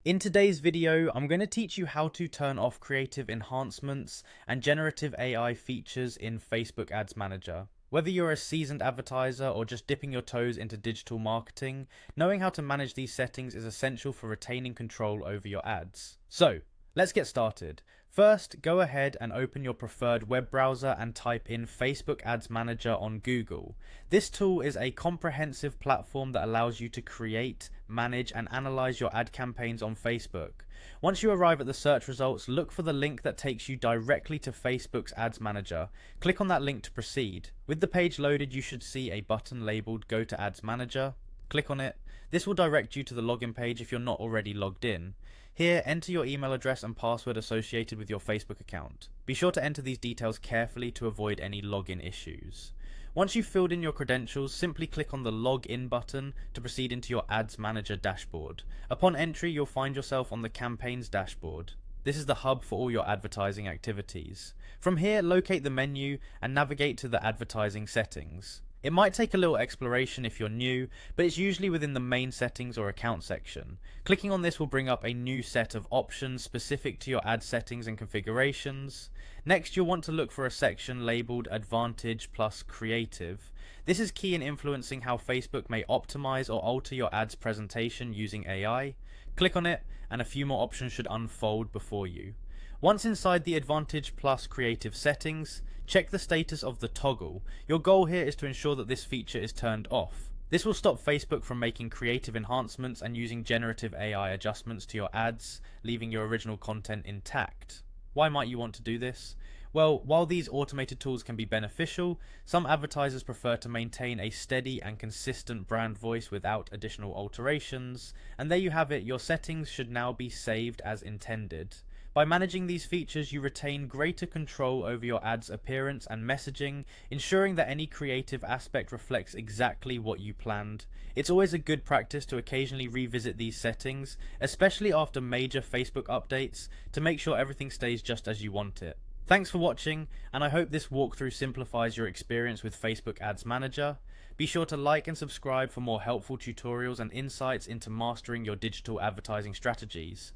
In today's video, I'm going to teach you how to turn off creative enhancements and generative AI features in Facebook Ads Manager. Whether you're a seasoned advertiser or just dipping your toes into digital marketing, knowing how to manage these settings is essential for retaining control over your ads. So, let's get started. First, go ahead and open your preferred web browser and type in Facebook Ads Manager on Google. This tool is a comprehensive platform that allows you to create, manage, and analyze your ad campaigns on Facebook. Once you arrive at the search results, look for the link that takes you directly to Facebook's Ads Manager. Click on that link to proceed. With the page loaded, you should see a button labeled Go to Ads Manager. Click on it. This will direct you to the login page if you're not already logged in. Here, enter your email address and password associated with your Facebook account. Be sure to enter these details carefully to avoid any login issues. Once you've filled in your credentials, simply click on the Login button to proceed into your Ads Manager dashboard. Upon entry, you'll find yourself on the Campaigns dashboard. This is the hub for all your advertising activities. From here, locate the menu and navigate to the advertising settings. It might take a little exploration if you're new, but it's usually within the main settings or account section. Clicking on this will bring up a new set of options specific to your ad settings and configurations. Next, you'll want to look for a section labeled Advantage plus Creative. This is key in influencing how Facebook may optimize or alter your ad's presentation using AI. Click on it, and a few more options should unfold before you. Once inside the Advantage plus Creative settings, check the status of the toggle. Your goal here is to ensure that this feature is turned off. This will stop Facebook from making creative enhancements and using generative AI adjustments to your ads, leaving your original content intact. Why might you want to do this? Well, while these automated tools can be beneficial, some advertisers prefer to maintain a steady and consistent brand voice without additional alterations. And there you have it, your settings should now be saved as intended. By managing these features, you retain greater control over your ad's appearance and messaging, ensuring that any creative aspect reflects exactly what you planned. It's always a good practice to occasionally revisit these settings, especially after major Facebook updates, to make sure everything stays just as you want it. Thanks for watching, and I hope this walkthrough simplifies your experience with Facebook Ads Manager. Be sure to like and subscribe for more helpful tutorials and insights into mastering your digital advertising strategies.